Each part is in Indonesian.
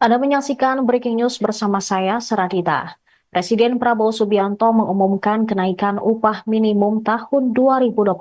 Anda menyaksikan Breaking News bersama saya, Seradita. Presiden Prabowo Subianto mengumumkan kenaikan upah minimum tahun 2025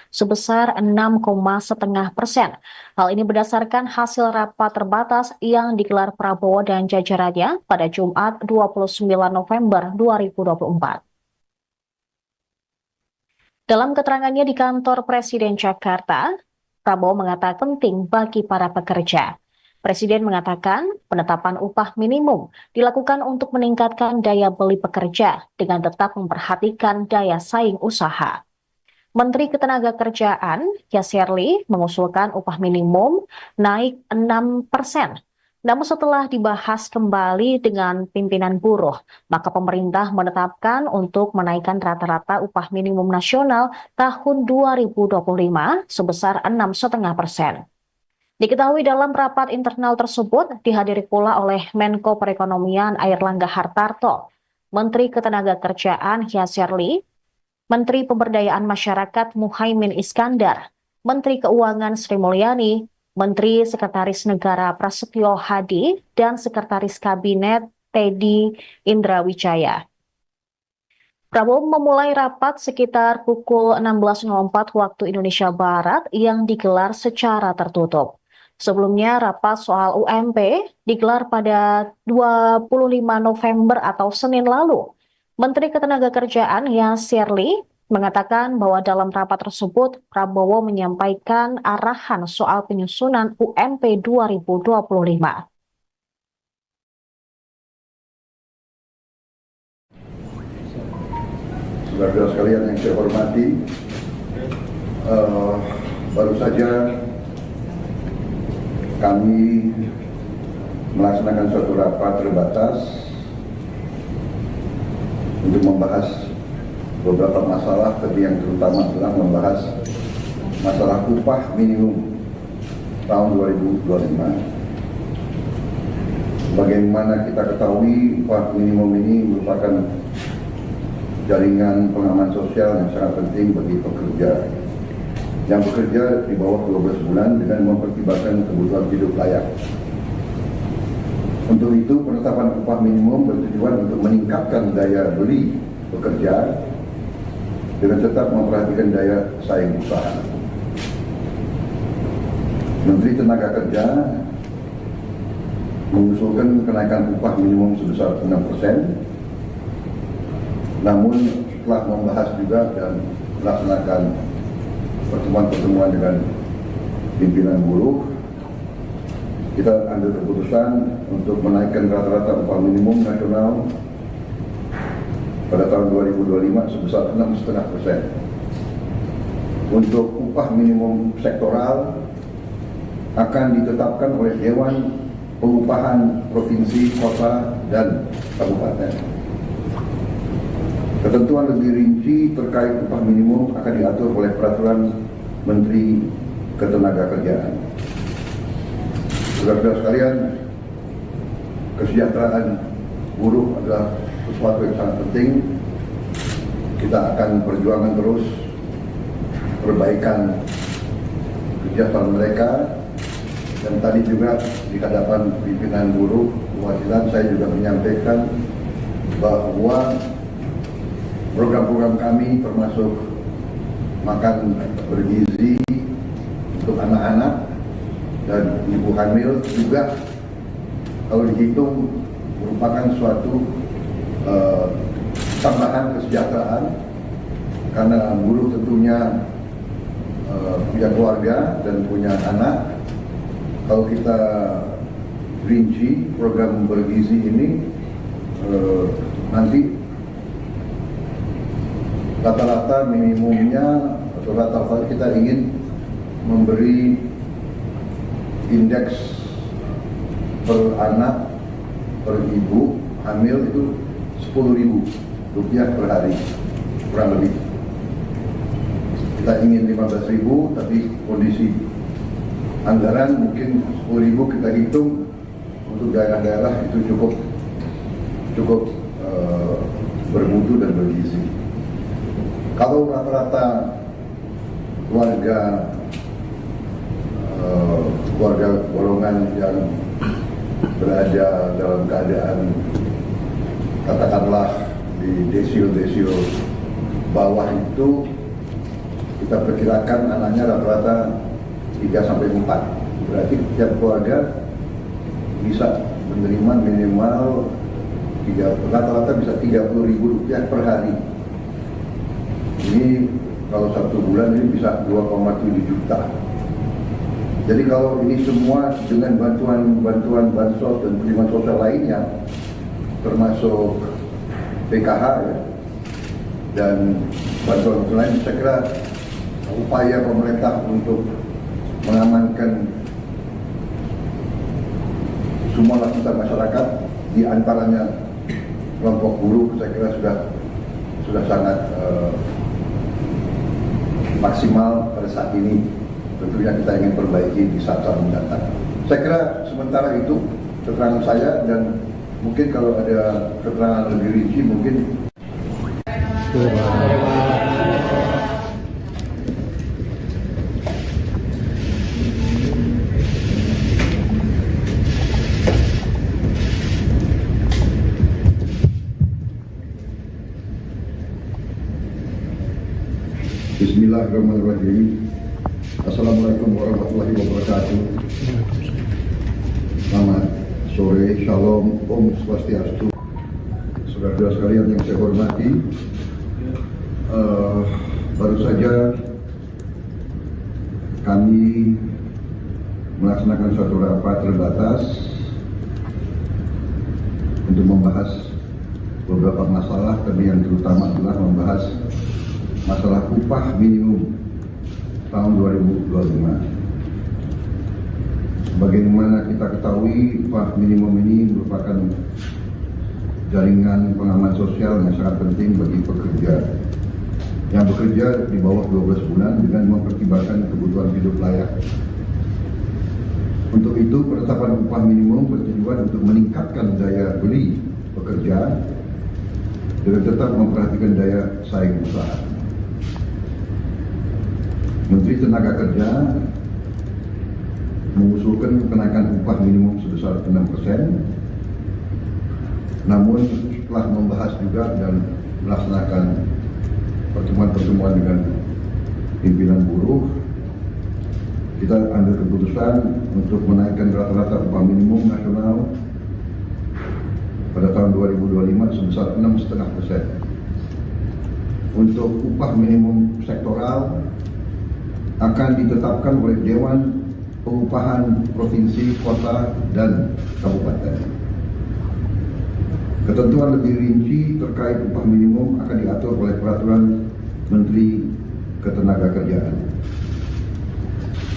sebesar 6,5%. Hal ini berdasarkan hasil rapat terbatas yang digelar Prabowo dan jajarannya pada Jumat 29 November 2024. Dalam keterangannya di kantor Presiden Jakarta, Prabowo mengatakan penting bagi para pekerja. Presiden mengatakan penetapan upah minimum dilakukan untuk meningkatkan daya beli pekerja dengan tetap memperhatikan daya saing usaha. Menteri Ketenagakerjaan, Yasserli, mengusulkan upah minimum naik 6%. Namun setelah dibahas kembali dengan pimpinan buruh, maka pemerintah menetapkan untuk menaikkan rata-rata upah minimum nasional tahun 2025 sebesar 6,5%. Diketahui dalam rapat internal tersebut dihadiri pula oleh Menko Perekonomian Airlangga Hartarto, Menteri Ketenagakerjaan Yasserli, Menteri Pemberdayaan Masyarakat Muhaimin Iskandar, Menteri Keuangan Sri Mulyani, Menteri Sekretaris Negara Prasetyo Hadi, dan Sekretaris Kabinet Teddy Indrawijaya. Prabowo memulai rapat sekitar pukul 16.04 waktu Indonesia Barat yang digelar secara tertutup. Sebelumnya, rapat soal UMP digelar pada 25 November atau Senin lalu. Menteri Ketenagakerjaan Yasserli mengatakan bahwa dalam rapat tersebut Prabowo menyampaikan arahan soal penyusunan UMP 2025. Saudara-saudara sekalian yang saya hormati, baru saja kami melaksanakan suatu rapat terbatas untuk membahas beberapa masalah, tapi yang terutama adalah membahas masalah upah minimum tahun 2025. Bagaimana kita ketahui, upah minimum ini merupakan jaringan pengaman sosial yang sangat penting bagi pekerja yang bekerja di bawah 12 bulan dengan mempertimbangkan kebutuhan hidup layak. Untuk itu, penetapan upah minimum bertujuan untuk meningkatkan daya beli pekerja dengan tetap memperhatikan daya saing usaha. Menteri Tenaga Kerja mengusulkan kenaikan upah minimum sebesar 6%. Namun setelah membahas juga dan melaksanakan pertemuan-pertemuan dengan pimpinan buruh, kita ambil keputusan untuk menaikkan rata-rata upah minimum nasional pada tahun 2025 sebesar 6,5%. Untuk upah minimum sektoral akan ditetapkan oleh Dewan Pengupahan Provinsi, Kota, dan Kabupaten. Ketentuan lebih rinci terkait upah minimum akan diatur oleh Peraturan Menteri Ketenagakerjaan. Saudara-saudara sekalian, kesejahteraan buruh adalah sesuatu yang sangat penting. Kita akan perjuangkan terus perbaikan kesejahteraan mereka. Dan tadi juga di hadapan pimpinan buruh perwakilan saya juga menyampaikan bahwa program-program kami termasuk makan bergizi untuk anak-anak dan ibu hamil juga kalau dihitung merupakan suatu tambahan kesejahteraan karena buruh tentunya punya keluarga dan punya anak. Kalau kita rinci program bergizi ini nanti rata-rata minimumnya atau rata-rata kita ingin memberi indeks per anak per ibu hamil itu Rp10.000 per hari kurang lebih. Kita ingin 15.000 tapi kondisi anggaran mungkin 10.000 kita hitung untuk daerah-daerah itu cukup bermutu dan bergizi. Kalau rata-rata keluarga golongan yang berada dalam keadaan katakanlah di desil bawah itu, kita perkirakan anaknya rata-rata 3 sampai 4. Berarti setiap keluarga bisa menerima minimal rata-rata bisa Rp30.000 per hari. Ini kalau 1 bulan ini bisa 2,7 juta. Jadi kalau ini semua dengan bantuan bansos dan perlindungan sosial lainnya, termasuk PKH ya, dan bantuan lain, saya kira upaya pemerintah untuk mengamankan semua lapisan masyarakat, di antaranya kelompok buruh, saya kira sudah sangat maksimal pada saat ini. Tentunya kita ingin perbaiki di saat-saat mendatang. Saya kira sementara itu keterangan saya, dan mungkin kalau ada keterangan lebih rinci mungkin. Bismillahirrahmanirrahim. Assalamualaikum warahmatullahi wabarakatuh. Selamat sore, shalom, om swastiastu. Saudara-saudara sekalian yang saya hormati, baru saja kami melaksanakan suatu rapat terbatas untuk membahas beberapa masalah, tapi yang terutama adalah membahas masalah upah minimum tahun 2025. Sebagaimana kita ketahui, upah minimum ini merupakan jaringan pengaman sosial yang sangat penting bagi pekerja yang bekerja di bawah 12 bulan dengan mempertimbangkan kebutuhan hidup layak. Untuk itu, penetapan upah minimum bertujuan untuk meningkatkan daya beli pekerja dengan tetap memperhatikan daya saing usaha. Menteri Tenaga Kerja mengusulkan kenaikan upah minimum sebesar 6%, namun setelah membahas juga dan melaksanakan pertemuan-pertemuan dengan pimpinan buruh, kita ambil keputusan untuk menaikkan rata-rata upah minimum nasional pada tahun 2025 sebesar 6,5%. Untuk upah minimum sektoral akan ditetapkan oleh Dewan Pengupahan Provinsi, Kota, dan Kabupaten. Ketentuan lebih rinci terkait upah minimum akan diatur oleh Peraturan Menteri Ketenagakerjaan.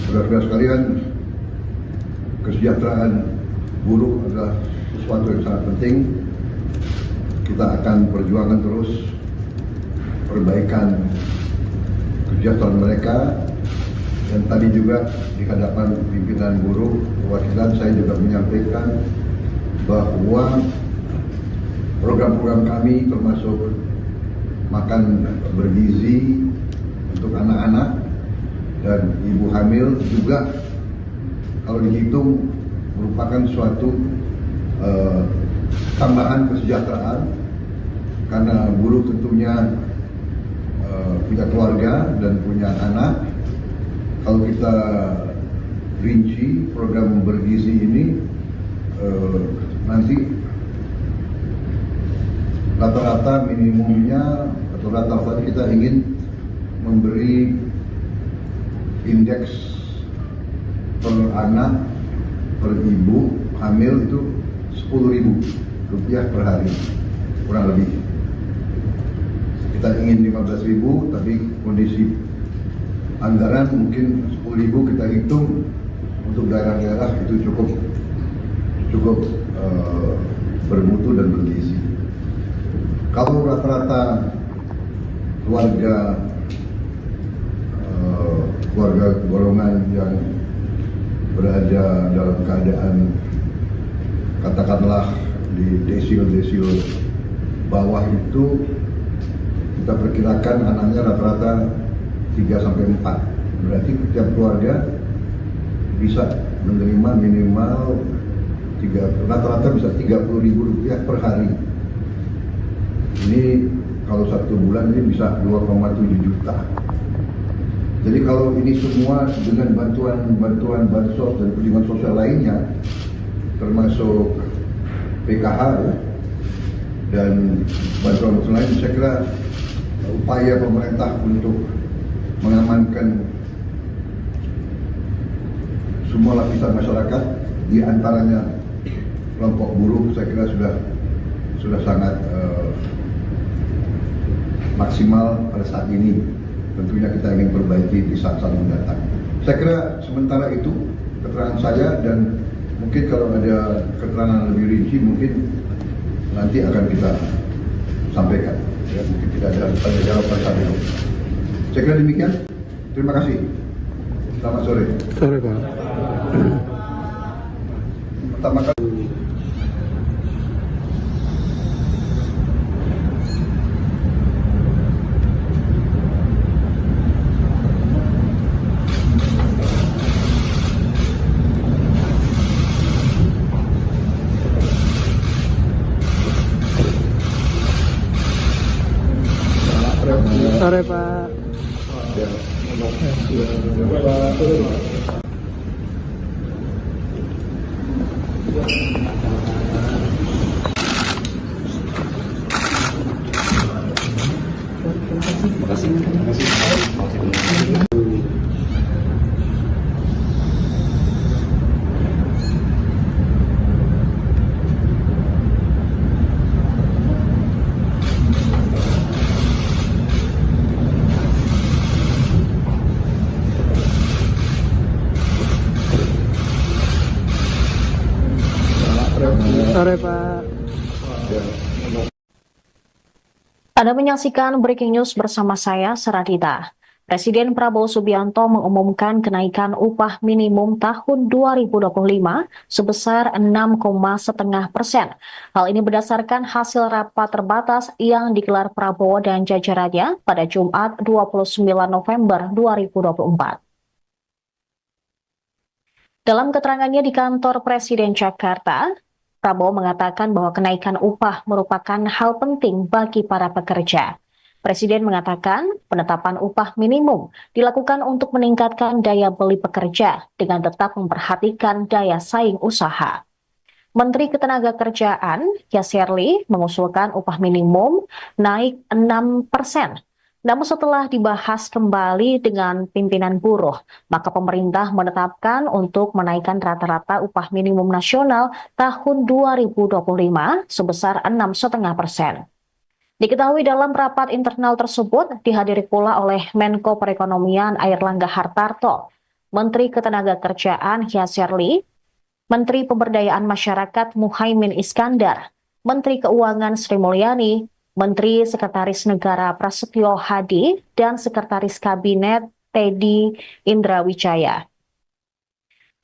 Saudara-saudara sekalian, kesejahteraan buruh adalah sesuatu yang sangat penting. Kita akan perjuangkan terus perbaikan kesejahteraan mereka. Dan tadi juga di hadapan pimpinan buruh perwakilan saya juga menyampaikan bahwa program-program kami termasuk makan bergizi untuk anak-anak dan ibu hamil juga kalau dihitung merupakan suatu tambahan kesejahteraan, karena buruh tentunya punya keluarga dan punya anak. Kalau kita rinci program bergizi ini, nanti rata-rata minimumnya atau rata-rata kita ingin memberi indeks per anak per ibu hamil itu Rp10.000 per hari kurang lebih. Kita ingin 15.000, tapi kondisi anggaran mungkin 10.000 kita hitung untuk daerah-daerah itu cukup bermutu dan bergizi. Kalau rata-rata keluarga golongan yang berada dalam keadaan katakanlah di desil bawah itu, kita perkirakan anaknya rata-rata 3 sampai 4. Berarti setiap keluarga bisa menerima minimal rata-rata bisa Rp30.000 per hari. Ini kalau 1 bulan ini bisa 2,7 juta. Jadi kalau ini semua dengan bantuan bansos dan perlindungan sosial lainnya, termasuk PKH ya, dan bantuan lain, saya kira upaya pemerintah untuk mengamankan semua lapisan masyarakat, di antaranya kelompok buruh, saya kira sudah sangat maksimal pada saat ini. Tentunya kita ingin perbaiki di saat-saat mendatang. Saya kira sementara itu keterangan saya, dan mungkin kalau ada keterangan lebih rinci mungkin nanti akan kita sampaikan. Ya, mungkin tidak ada tanya jawab saat ini. Saya kira demikian. Terima kasih. Selamat sore. Sore, Pak. Pertama kali. Sore, Pak. Sore, Pak. Anda menyaksikan Breaking News bersama saya, Saradita. Presiden Prabowo Subianto mengumumkan kenaikan upah minimum tahun 2025 sebesar 6,5%. Hal ini berdasarkan hasil rapat terbatas yang digelar Prabowo dan jajarannya pada Jumat 29 November 2024. Dalam keterangannya di kantor Presiden Jakarta, Prabowo mengatakan bahwa kenaikan upah merupakan hal penting bagi para pekerja. Presiden mengatakan penetapan upah minimum dilakukan untuk meningkatkan daya beli pekerja dengan tetap memperhatikan daya saing usaha. Menteri Ketenagakerjaan Yasserli mengusulkan upah minimum naik 6%. Namun setelah dibahas kembali dengan pimpinan buruh, maka pemerintah menetapkan untuk menaikkan rata-rata upah minimum nasional tahun 2025 sebesar 6,5%. Diketahui dalam rapat internal tersebut dihadiri pula oleh Menko Perekonomian Airlangga Hartarto, Menteri Ketenagakerjaan Yasserli, Menteri Pemberdayaan Masyarakat Muhaimin Iskandar, Menteri Keuangan Sri Mulyani, Menteri Sekretaris Negara Prasetyo Hadi, dan Sekretaris Kabinet Teddy Indrawijaya.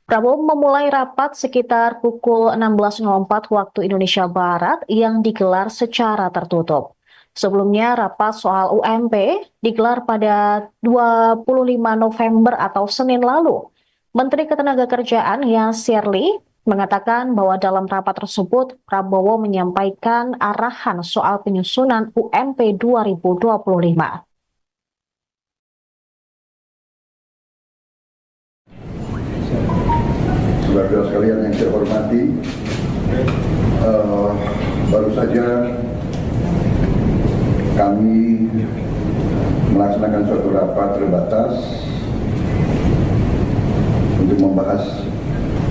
Prabowo memulai rapat sekitar pukul 16.04 waktu Indonesia Barat yang digelar secara tertutup. Sebelumnya rapat soal UMP digelar pada 25 November atau Senin lalu. Menteri Ketenagakerjaan Yasserli mengatakan bahwa dalam rapat tersebut Prabowo menyampaikan arahan soal penyusunan UMP 2025. Saudara-saudara sekalian yang saya hormati, baru saja kami melaksanakan suatu rapat terbatas untuk membahas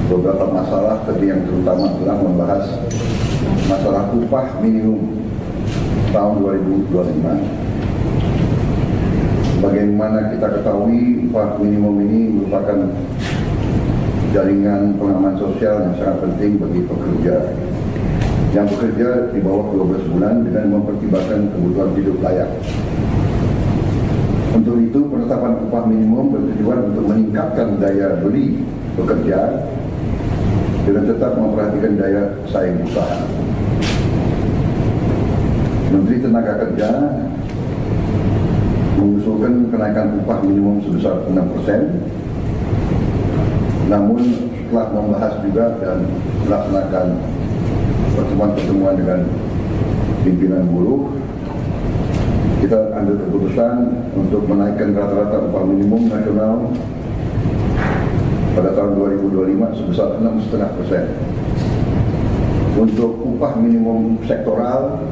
beberapa masalah, tapi yang terutama adalah membahas masalah upah minimum tahun 2025. Bagaimana kita ketahui, upah minimum ini merupakan jaringan pengaman sosial yang sangat penting bagi pekerja yang bekerja di bawah 12 bulan dengan mempertimbangkan kebutuhan hidup layak. Untuk itu, penetapan upah minimum bertujuan untuk meningkatkan daya beli pekerja dengan tetap memperhatikan daya saing usaha. Menteri Tenaga Kerja mengusulkan kenaikan upah minimum sebesar 6%, namun telah membahas juga dan melaksanakan pertemuan-pertemuan dengan pimpinan buruh, kita ambil keputusan untuk menaikkan rata-rata upah minimum nasional pada tahun 2025 sebesar 6,5%. Untuk upah minimum sektoral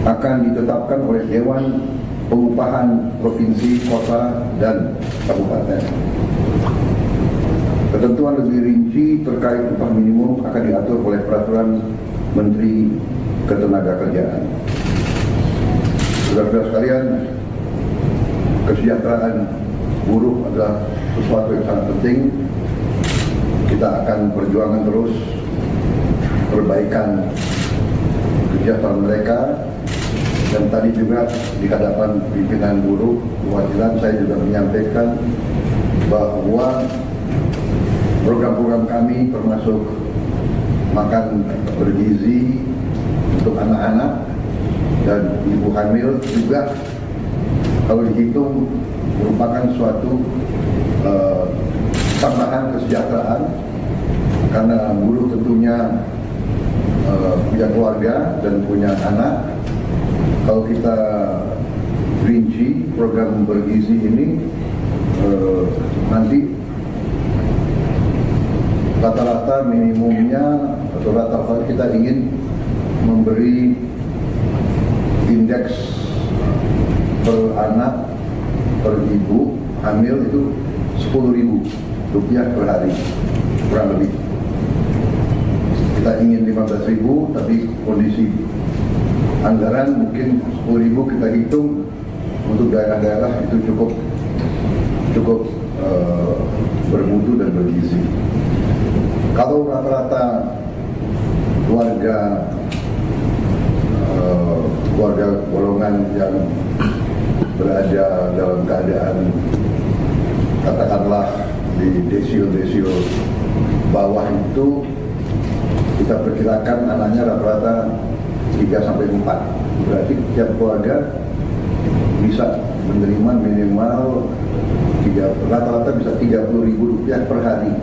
akan ditetapkan oleh Dewan Pengupahan Provinsi, Kota, dan Kabupaten. Ketentuan lebih rinci terkait upah minimum akan diatur oleh Peraturan Menteri Ketenagakerjaan. Saudara-saudara sekalian, kesejahteraan buruh adalah sesuatu yang sangat penting. Kita akan perjuangkan terus perbaikan kesejahteraan mereka. Dan tadi juga di hadapan pimpinan buruh perwakilan saya juga menyampaikan bahwa program-program kami termasuk makan bergizi untuk anak-anak dan ibu hamil juga kalau dihitung merupakan suatu tambahan kesejahteraan, karena buruh tentunya punya keluarga dan punya anak. Kalau kita rinci program bergizi ini nanti rata-rata minimumnya atau rata-rata kita ingin memberi indeks per anak per ibu hamil itu Rp10.000 per hari kurang lebih. Kita ingin 15.000, tapi kondisi anggaran mungkin 10.000 kita hitung untuk daerah-daerah itu cukup bermutu dan bergizi. Kalau rata-rata keluarga golongan yang berada dalam keadaan katakanlah di desil bawah itu, kita perkirakan anaknya rata-rata 3-4. Berarti tiap keluarga bisa menerima minimal rata-rata bisa Rp30.000 per hari.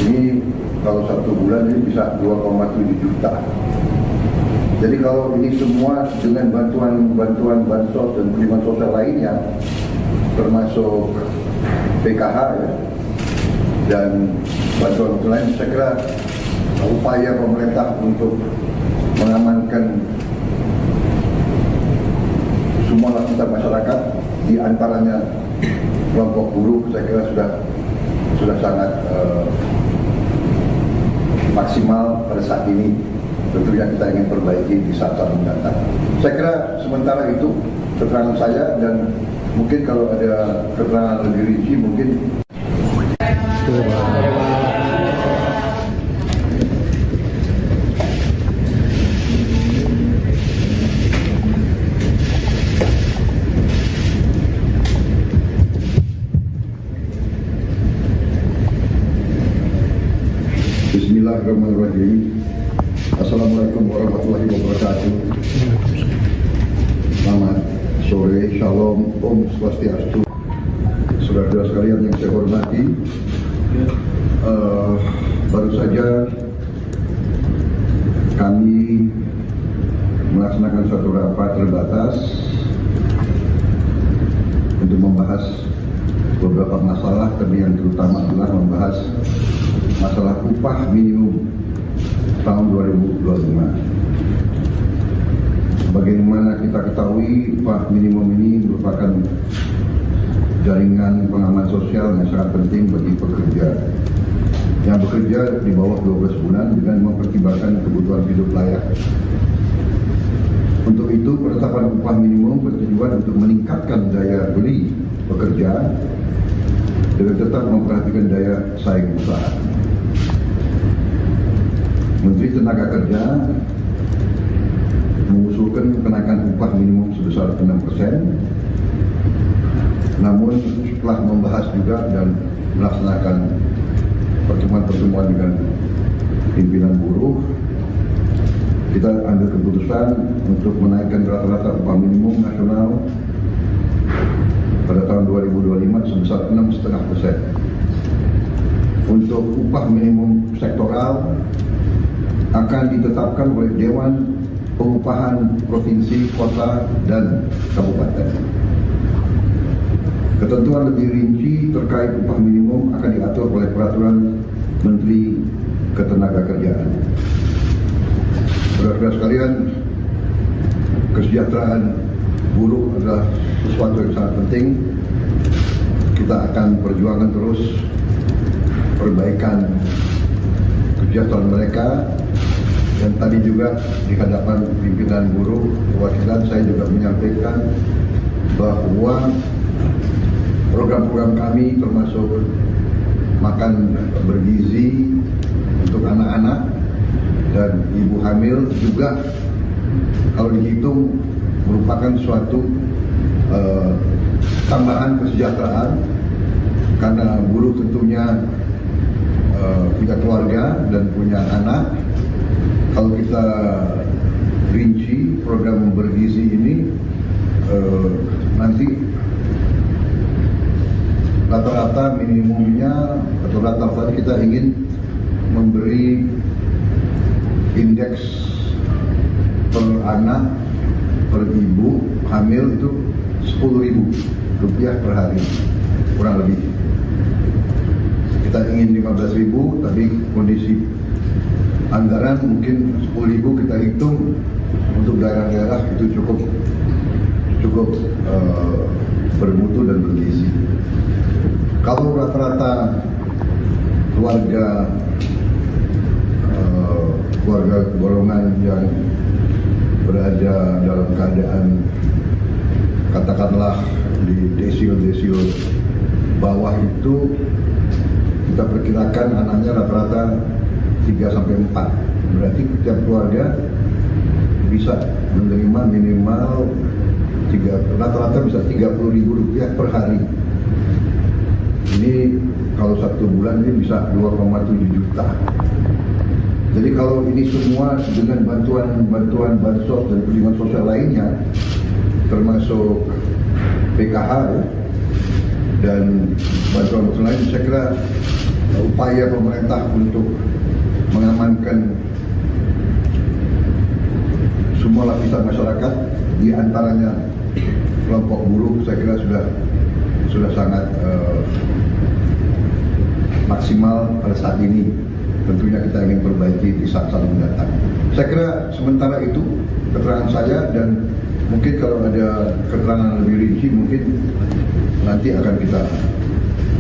Ini kalau 1 bulan ini bisa 2,7 juta. Jadi kalau ini semua dengan bantuan bansos dan penerimaan sosial lainnya, termasuk PKH ya, dan bantuan lain, saya kira upaya pemerintah untuk mengamankan semua lapisan masyarakat, di antaranya kelompok buruh, saya kira sudah sangat maksimal pada saat ini. Tentunya kita ingin perbaiki di saat-saat mendatang. Saya kira sementara itu keterangan saya, dan mungkin kalau ada keterangan lebih rinci mungkin. Bismillahirrahmanirrahim. Assalamualaikum warahmatullahi wabarakatuh. Selamat sore, shalom, om swastiastu. Saudara-saudara sekalian yang saya hormati, baru saja kami melaksanakan suatu rapat terbatas untuk membahas beberapa masalah, tapi yang terutama adalah membahas masalah upah minimum tahun 2025. Sebagaimana kita ketahui, upah minimum ini merupakan jaringan pengaman sosial yang sangat penting bagi pekerja yang bekerja di bawah 12 bulan dengan mempertimbangkan kebutuhan hidup layak. Untuk itu, penetapan upah minimum bertujuan untuk meningkatkan daya beli pekerja dengan tetap memperhatikan daya saing usaha. Menteri Tenaga Kerja mengusulkan kenaikan upah minimum sebesar 6%, namun setelah membahas juga dan melaksanakan pertemuan-pertemuan dengan pimpinan buruh, kita ambil keputusan untuk menaikkan rata-rata upah minimum nasional pada tahun 2025 sebesar 6,5%. untuk upah minimum sektoral akan ditetapkan oleh Dewan Pengupahan Provinsi, Kota, dan Kabupaten. Ketentuan lebih rinci terkait upah minimum akan diatur oleh Peraturan Menteri Ketenagakerjaan. Saudara-saudara sekalian, kesejahteraan buruh adalah sesuatu yang sangat penting. Kita akan perjuangkan terus perbaikan kesejahteraan mereka. Dan tadi juga di hadapan pimpinan buruh perwakilan saya juga menyampaikan bahwa program-program kami termasuk makan bergizi untuk anak-anak dan ibu hamil juga kalau dihitung merupakan suatu tambahan kesejahteraan karena buruh tentunya punya keluarga dan punya anak. Kalau kita rinci program bergizi ini nanti rata-rata minimumnya atau rata-rata kita ingin memberi indeks per anak per ibu hamil itu Rp10.000 per hari kurang lebih. Kita ingin 15.000 tapi kondisi anggaran mungkin 10.000 kita hitung untuk daerah-daerah itu cukup bermutu dan bergizi. Kalau rata-rata keluarga golongan yang berada dalam keadaan katakanlah di desil bawah itu kita perkirakan anaknya rata-rata 3-4, berarti setiap keluarga bisa menerima minimal rata-rata bisa Rp30.000 per hari. Ini kalau 1 bulan ini bisa 2,7 juta. Jadi kalau ini semua dengan bantuan bansos dan perlindungan sosial lainnya, termasuk PKH dan bantuan lain, saya kira upaya pemerintah untuk mengamankan semua lapisan masyarakat, di antaranya kelompok buruh, saya kira sudah sangat maksimal pada saat ini. Tentunya kita ingin perbaiki di saat-saat mendatang. Saya kira sementara itu keterangan saya, dan mungkin kalau ada keterangan lebih rinci mungkin nanti akan kita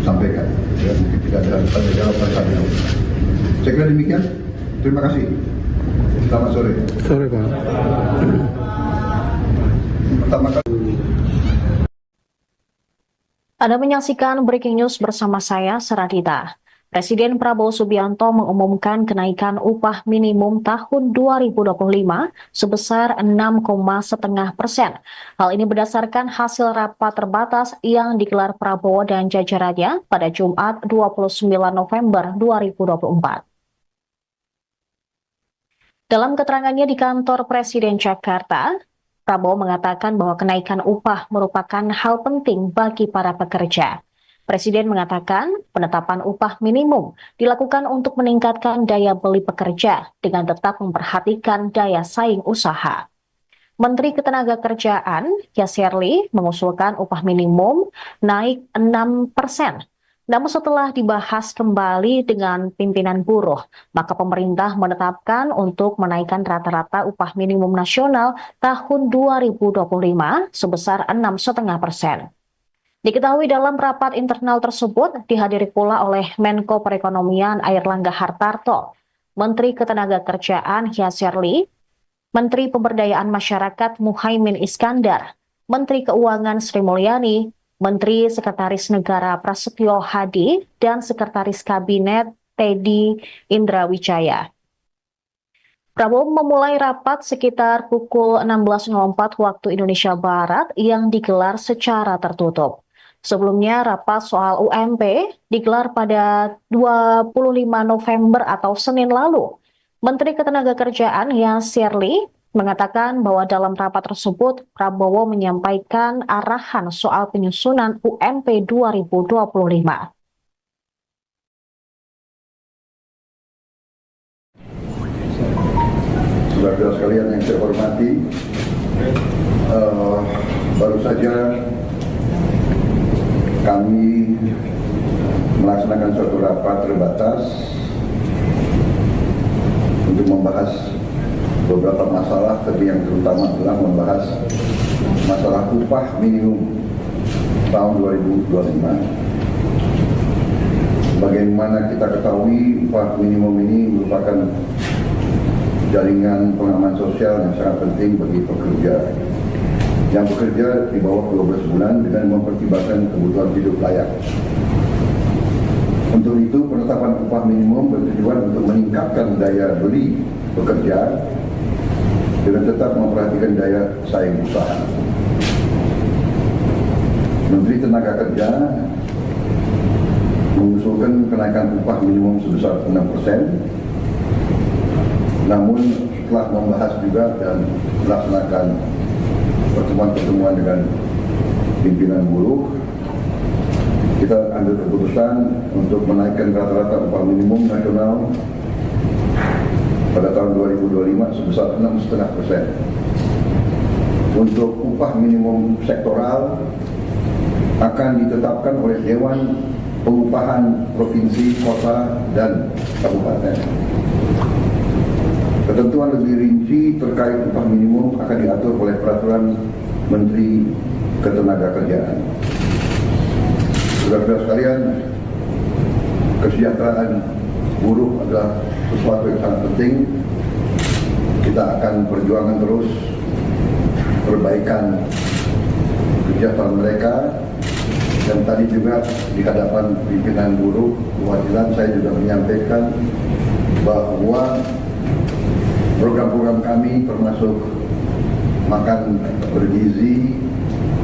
sampaikan. Ya, mungkin tidak ada tanya jawab pada saat ini. Saya kira demikian. Terima kasih. Selamat sore. Sore, Pak. Pertama kali. Anda menyaksikan Breaking News bersama saya, Saradita. Presiden Prabowo Subianto mengumumkan kenaikan upah minimum tahun 2025 sebesar 6,5%. Hal ini berdasarkan hasil rapat terbatas yang digelar Prabowo dan jajarannya pada Jumat 29 November 2024. Dalam keterangannya di kantor Presiden Jakarta, Prabowo mengatakan bahwa kenaikan upah merupakan hal penting bagi para pekerja. Presiden mengatakan penetapan upah minimum dilakukan untuk meningkatkan daya beli pekerja dengan tetap memperhatikan daya saing usaha. Menteri Ketenagakerjaan Yasserli mengusulkan upah minimum naik 6%. Namun setelah dibahas kembali dengan pimpinan buruh, maka pemerintah menetapkan untuk menaikkan rata-rata upah minimum nasional tahun 2025 sebesar 6,5%. Diketahui dalam rapat internal tersebut dihadiri pula oleh Menko Perekonomian Airlangga Hartarto, Menteri Ketenagakerjaan Yasserli, Menteri Pemberdayaan Masyarakat Muhaimin Iskandar, Menteri Keuangan Sri Mulyani, Menteri Sekretaris Negara Prasetyo Hadi, dan Sekretaris Kabinet Teddy Indrawijaya. Prabowo memulai rapat sekitar pukul 16.04 waktu Indonesia Barat yang digelar secara tertutup. Sebelumnya, rapat soal UMP digelar pada 25 November atau Senin lalu. Menteri Ketenagakerjaan Yasserli mengatakan bahwa dalam rapat tersebut Prabowo menyampaikan arahan soal penyusunan UMP 2025. Saudara-saudara sekalian yang saya hormati, baru saja kami melaksanakan suatu rapat terbatas untuk membahas beberapa masalah, tapi yang terutama adalah membahas masalah upah minimum tahun 2025. Bagaimana kita ketahui, upah minimum ini merupakan jaringan pengaman sosial yang sangat penting bagi pekerja yang bekerja di bawah 12 bulan dengan mempertimbangkan kebutuhan hidup layak. Untuk itu, penetapan upah minimum bertujuan untuk meningkatkan daya beli pekerja dengan tetap memperhatikan daya saing usaha. Menteri Tenaga Kerja mengusulkan kenaikan upah minimum sebesar 6%. Namun setelah membahas juga dan melaksanakan pertemuan-pertemuan dengan pimpinan buruh, kita ambil keputusan untuk menaikkan rata-rata upah minimum nasional pada tahun 2025 sebesar 6,5%. Untuk upah minimum sektoral akan ditetapkan oleh Dewan Pengupahan Provinsi, Kota, dan Kabupaten. Ketentuan lebih rinci terkait upah minimum akan diatur oleh Peraturan Menteri Ketenagakerjaan. Saudara-saudara sekalian, kesejahteraan buruh adalah sesuatu yang sangat penting. Kita akan perjuangkan terus perbaikan kesejahteraan mereka. Dan tadi juga di hadapan pimpinan buruh perwakilan saya juga menyampaikan bahwa program-program kami termasuk makan bergizi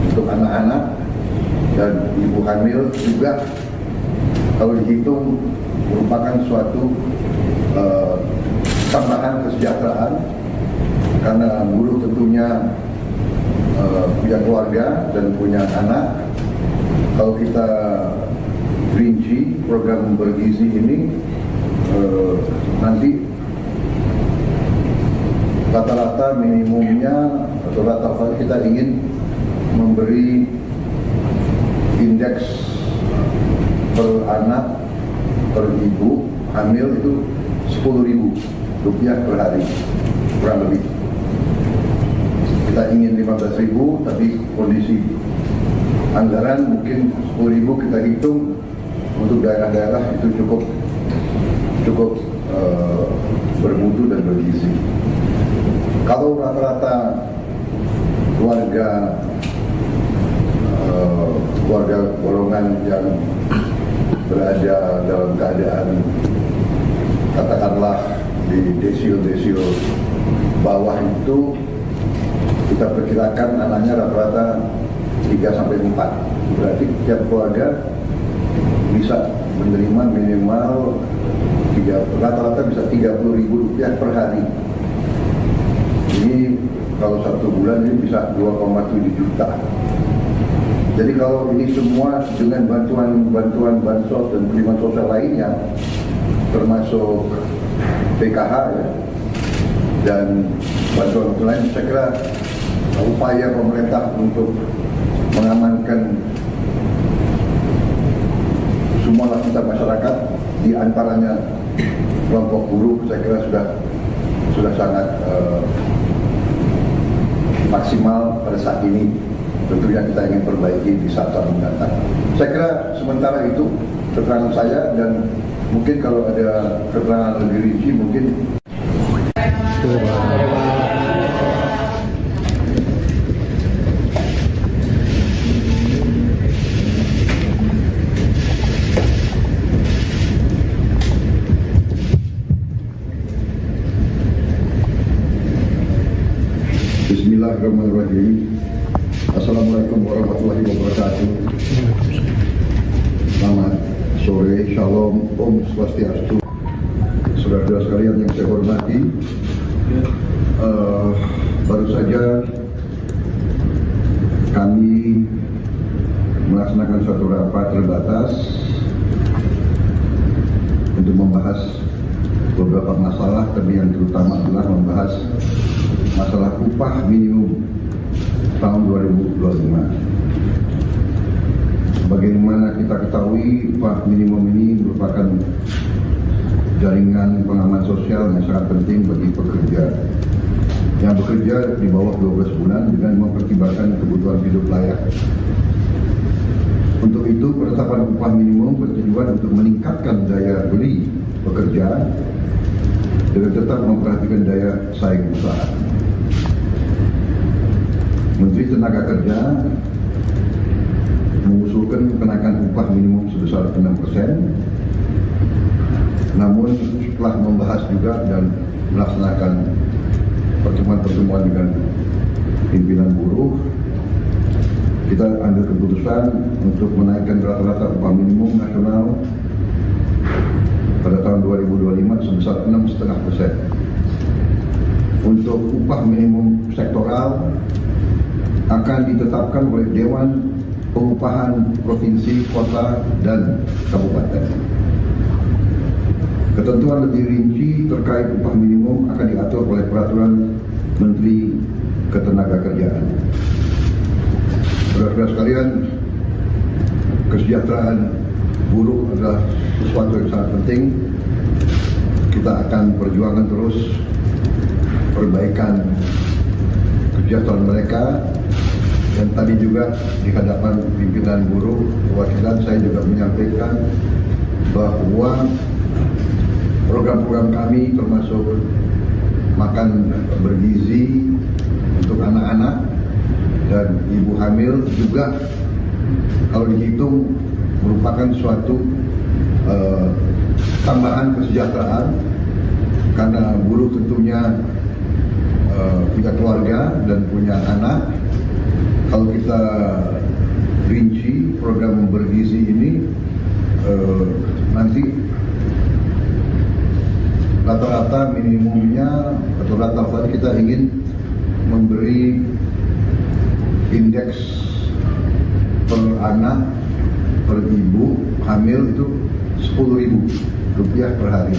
untuk anak-anak dan ibu hamil juga kalau dihitung merupakan suatu tambahan kesejahteraan, karena buruh tentunya punya keluarga dan punya anak. Kalau kita rinci program bergizi ini, nanti rata-rata minimumnya atau rata-rata kita ingin memberi indeks per anak per ibu hamil itu Rp10.000 per hari, kurang lebih. Kita ingin 15.000, tapi kondisi anggaran mungkin 10.000 kita hitung untuk daerah-daerah itu cukup bermutu dan bergizi. Kalau rata-rata keluarga golongan yang berada dalam keadaan katakanlah di desil bawah itu, kita perkirakan anaknya rata-rata 3-4. Berarti tiap keluarga bisa menerima minimal rata-rata bisa Rp30.000 per hari. Ini kalau 1 bulan ini bisa 2,7 juta. Jadi kalau ini semua dengan bantuan bansos dan penerimaan sosial lainnya, termasuk PKH ya, dan bantuan lain, saya kira upaya pemerintah untuk mengamankan semua lapisan masyarakat, di antaranya kelompok buruh, saya kira sudah sangat maksimal pada saat ini. Tentunya kita ingin perbaiki di saat-saat mendatang. Saya kira sementara itu keterangan saya, dan mungkin kalau ada keterangan lebih rinci mungkin. Bismillahirrahmanirrahim. Assalamualaikum warahmatullahi wabarakatuh. Selamat sore, shalom, om swastiastu. Saudara-saudara sekalian yang saya hormati, baru saja kami melaksanakan suatu rapat terbatas untuk membahas beberapa beberapa masalah, tapi yang terutama adalah membahas masalah upah minimum tahun 2025. Sebagaimana kita ketahui, upah minimum ini merupakan jaringan pengaman sosial yang sangat penting bagi pekerja yang bekerja di bawah 12 bulan dengan mempertimbangkan kebutuhan hidup layak. Untuk itu, penetapan upah minimum bertujuan untuk meningkatkan daya beli pekerja dengan tetap memperhatikan daya saing usaha. Menteri Tenaga Kerja mengusulkan kenaikan upah minimum sebesar 6%, namun setelah membahas juga dan melaksanakan pertemuan-pertemuan dengan pimpinan buruh, kita ambil keputusan untuk menaikkan rata-rata upah minimum nasional pada tahun 2025 sebesar 6,5%. Untuk upah minimum sektoral akan ditetapkan oleh Dewan Pengupahan Provinsi, Kota, dan Kabupaten. Ketentuan lebih rinci terkait upah minimum akan diatur oleh Peraturan Menteri Ketenagakerjaan. Saudara-saudara sekalian, kesejahteraan buruh adalah sesuatu yang sangat penting. Kita akan perjuangkan terus perbaikan kesejahteraan mereka. Dan tadi juga di hadapan pimpinan buruh perwakilan saya juga menyampaikan bahwa program-program kami termasuk makan bergizi untuk anak-anak dan ibu hamil juga kalau dihitung merupakan suatu tambahan kesejahteraan, karena buruh tentunya punya keluarga dan punya anak. Kalau kita rinci program bergizi ini nanti rata-rata minimumnya atau rata-rata kita ingin memberi indeks per anak per ibu hamil itu Rp10.000 per hari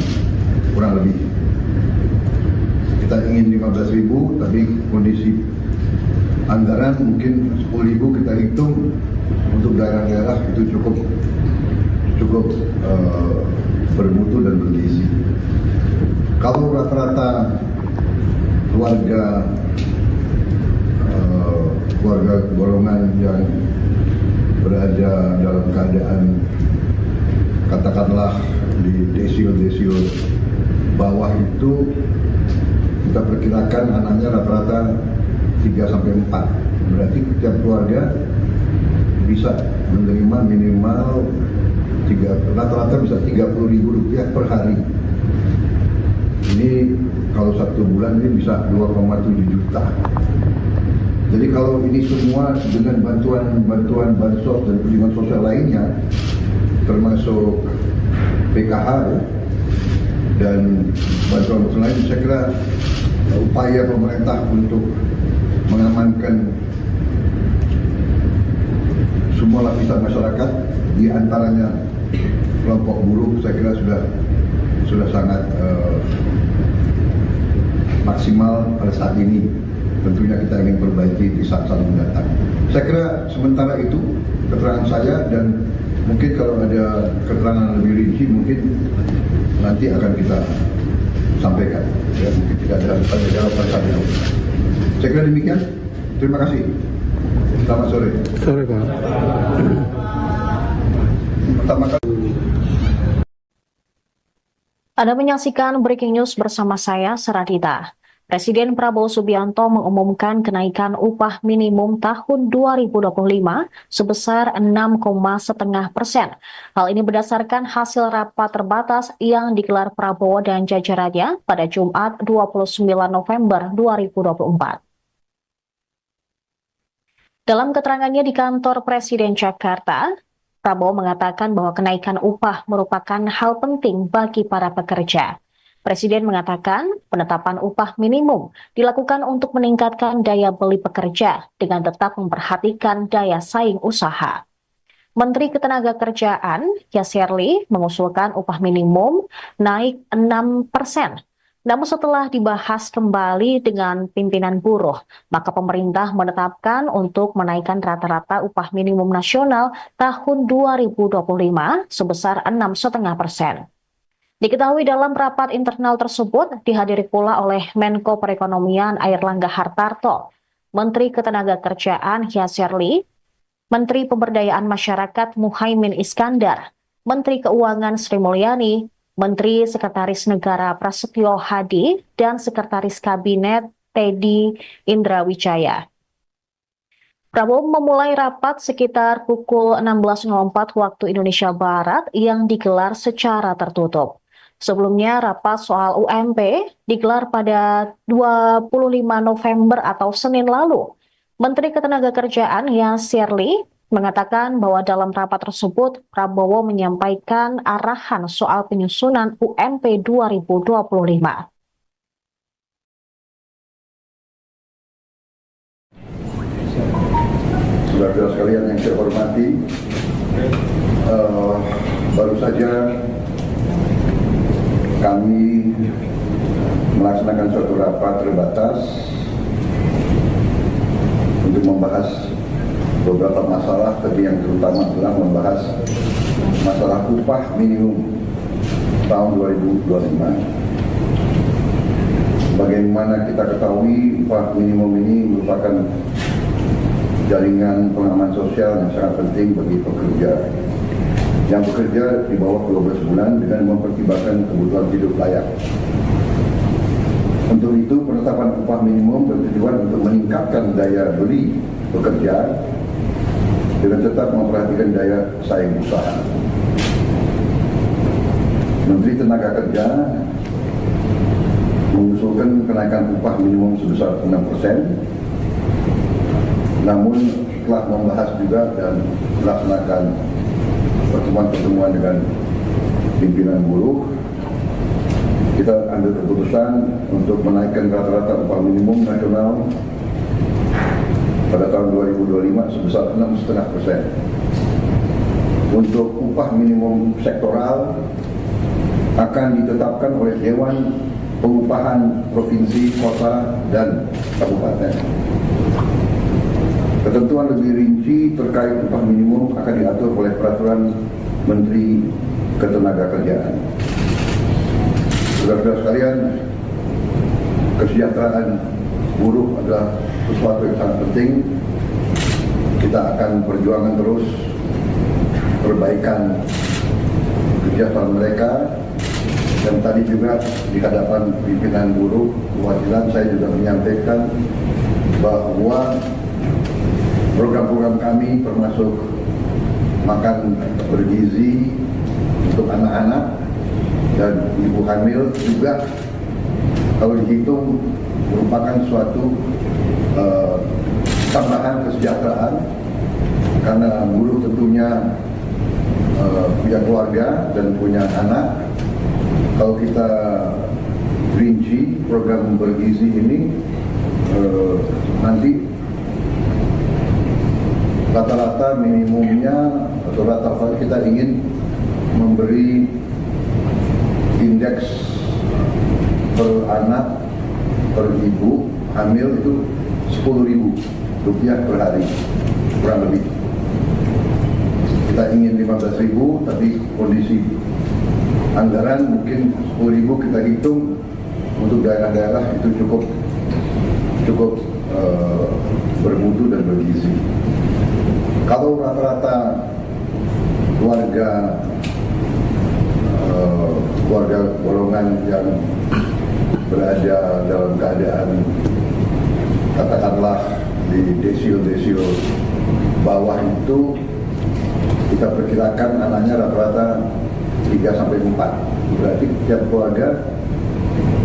kurang lebih. Kita ingin 15.000, tapi kondisi anggaran mungkin 10.000 kita hitung untuk daerah-daerah itu cukup bermutu dan bergizi. Kalau rata-rata keluarga golongan yang berada dalam keadaan katakanlah di desil bawah itu, kita perkirakan anaknya rata-rata 3-4. Berarti setiap keluarga bisa menerima minimal rata-rata bisa Rp30.000 per hari. Ini kalau 1 bulan ini bisa 2,7 juta. Jadi kalau ini semua dengan bantuan bansos dan perlindungan sosial lainnya, termasuk PKH dan bantuan lain, saya kira upaya pemerintah untuk mengamankan semua lapisan masyarakat, di antaranya kelompok buruh, saya kira sudah sangat maksimal pada saat ini. Tentunya kita ingin perbaiki di saat-saat mendatang. Saya kira sementara itu keterangan saya, dan mungkin kalau ada keterangan lebih rinci mungkin nanti akan kita sampaikan. Ya, mungkin tidak ada tanya jawab pada saat itu. Saya kira demikian. Terima kasih. Selamat sore. Sore, Pak. Pertama kali. Anda menyaksikan Breaking News bersama saya, Saradita. Presiden Prabowo Subianto mengumumkan kenaikan upah minimum tahun 2025 sebesar 6,5%. Hal ini berdasarkan hasil rapat terbatas yang digelar Prabowo dan jajarannya pada Jumat 29 November 2024. Dalam keterangannya di kantor Presiden Jakarta, Prabowo mengatakan bahwa kenaikan upah merupakan hal penting bagi para pekerja. Presiden mengatakan penetapan upah minimum dilakukan untuk meningkatkan daya beli pekerja dengan tetap memperhatikan daya saing usaha. Menteri Ketenagakerjaan Yasserli mengusulkan upah minimum naik 6%. Namun setelah dibahas kembali dengan pimpinan buruh, maka pemerintah menetapkan untuk menaikkan rata-rata upah minimum nasional tahun 2025 sebesar 6,5%. Diketahui dalam rapat internal tersebut dihadiri pula oleh Menko Perekonomian Airlangga Hartarto, Menteri Ketenagakerjaan Yasserli, Menteri Pemberdayaan Masyarakat Muhaimin Iskandar, Menteri Keuangan Sri Mulyani, Menteri Sekretaris Negara Prasetyo Hadi, dan Sekretaris Kabinet Teddy Indrawijaya. Prabowo memulai rapat sekitar pukul 16.04 waktu Indonesia Barat yang digelar secara tertutup. Sebelumnya, rapat soal UMP digelar pada 25 November atau Senin lalu. Menteri Ketenagakerjaan Yasserli mengatakan bahwa dalam rapat tersebut Prabowo menyampaikan arahan soal penyusunan UMP 2025. Saudara-saudara sekalian yang saya hormati, baru saja kami melaksanakan suatu rapat terbatas untuk membahas beberapa masalah, tapi yang terutama adalah membahas masalah upah minimum tahun 2025. Bagaimana kita ketahui, upah minimum ini merupakan jaringan pengaman sosial yang sangat penting bagi pekerja yang bekerja di bawah 12 bulan dengan mempertimbangkan kebutuhan hidup layak. Untuk itu, penetapan upah minimum bertujuan untuk meningkatkan daya beli pekerja dengan tetap memperhatikan daya saing usaha. Menteri Tenaga Kerja mengusulkan kenaikan upah minimum sebesar 6%. Namun setelah membahas juga dan melaksanakan pertemuan-pertemuan dengan pimpinan buruh, kita ambil keputusan untuk menaikkan rata-rata upah minimum nasional pada tahun 2025 sebesar 6,5%. Untuk upah minimum sektoral akan ditetapkan oleh Dewan Pengupahan Provinsi, Kota, dan Kabupaten. Ketentuan lebih rinci terkait upah minimum akan diatur oleh Peraturan Menteri Ketenagakerjaan. Saudara-saudara sekalian, kesejahteraan buruh adalah sesuatu yang sangat penting. Kita akan perjuangan terus perbaikan kesejahteraan mereka. Dan tadi juga di hadapan pimpinan buruh perwakilan saya juga menyampaikan bahwa program-program kami termasuk makan bergizi untuk anak-anak dan ibu hamil juga kalau dihitung merupakan suatu tambahan kesejahteraan karena buruh tentunya punya keluarga dan punya anak. Kalau kita rinci program bergizi ini nanti rata-rata minimumnya atau rata-rata kita ingin memberi indeks per anak per ibu hamil itu Rp10.000 per hari kurang lebih. Kita ingin 15.000 tapi kondisi anggaran mungkin 10.000 kita hitung untuk daerah-daerah itu cukup bermutu dan bergizi. Kalau rata-rata keluarga golongan yang berada dalam keadaan katakanlah di desil bawah itu kita perkirakan anaknya rata-rata 3-4. Berarti tiap keluarga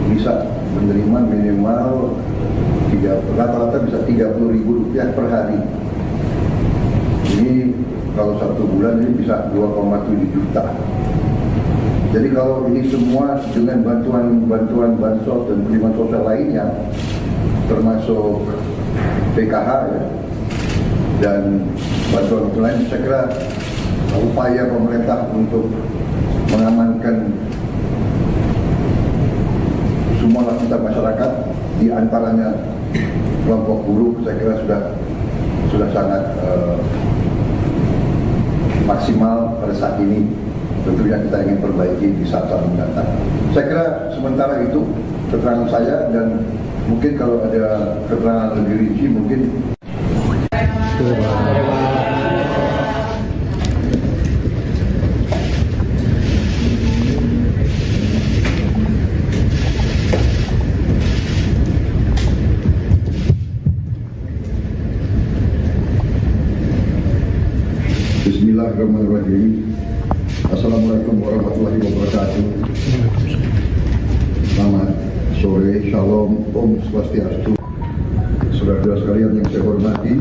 bisa menerima minimal rata-rata bisa Rp30.000 per hari. Ini kalau 1 bulan ini bisa 2,7 juta. Jadi kalau ini semua dengan bantuan bansos dan penerimaan sosial lainnya, termasuk PKH ya, dan bantuan lain, saya kira upaya pemerintah untuk mengamankan semua lapisan masyarakat, di antaranya kelompok buruh, saya kira sudah sangat maksimal pada saat ini. Tentunya kita ingin perbaiki di saat-saat mendatang. Saya kira sementara itu keterangan saya, dan mungkin kalau ada keterangan lebih rinci mungkin. Bismillahirrahmanirrahim. Assalamualaikum warahmatullahi wabarakatuh. Selamat sore, shalom, om swastiastu. Saudara-saudara sekalian yang saya hormati,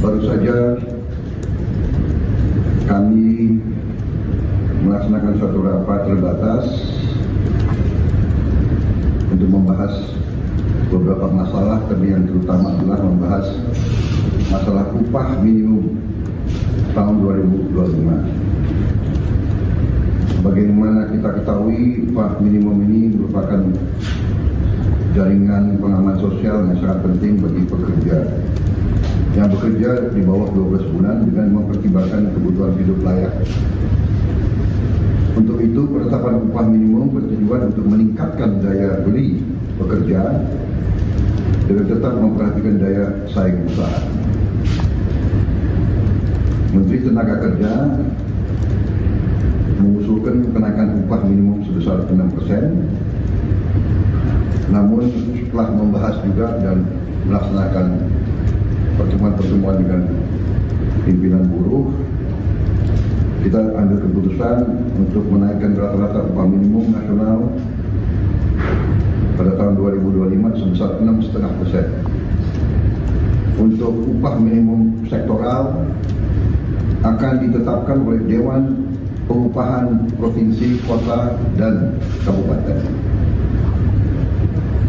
baru saja kami melaksanakan suatu rapat terbatas untuk membahas beberapa masalah, tapi yang terutama adalah membahas masalah upah minimum tahun 2025. Sebagaimana kita ketahui, upah minimum ini merupakan jaringan pengaman sosial yang sangat penting bagi pekerja yang bekerja di bawah 12 bulan dengan mempertimbangkan kebutuhan hidup layak. Untuk itu, penetapan upah minimum bertujuan untuk meningkatkan daya beli pekerja dengan tetap memperhatikan daya saing usaha. Menteri Tenaga Kerja mengusulkan kenaikan upah minimum sebesar 6%. Namun setelah membahas juga dan melaksanakan pertemuan-pertemuan dengan pimpinan buruh, kita ambil keputusan untuk menaikkan rata-rata upah minimum nasional pada tahun 2025 sebesar 6,5%. Untuk upah minimum sektoral akan ditetapkan oleh Dewan Pengupahan Provinsi, Kota, dan Kabupaten.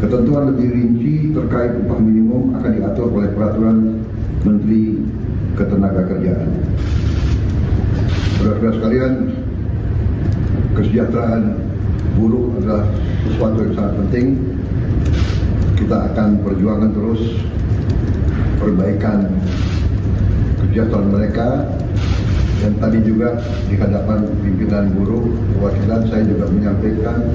Ketentuan lebih rinci terkait upah minimum akan diatur oleh Peraturan Menteri Ketenagakerjaan. Saudara-saudara sekalian, kesejahteraan buruh adalah sesuatu yang sangat penting. Kita akan perjuangkan terus perbaikan kesejahteraan mereka. Dan tadi juga di hadapan pimpinan buruh perwakilan saya juga menyampaikan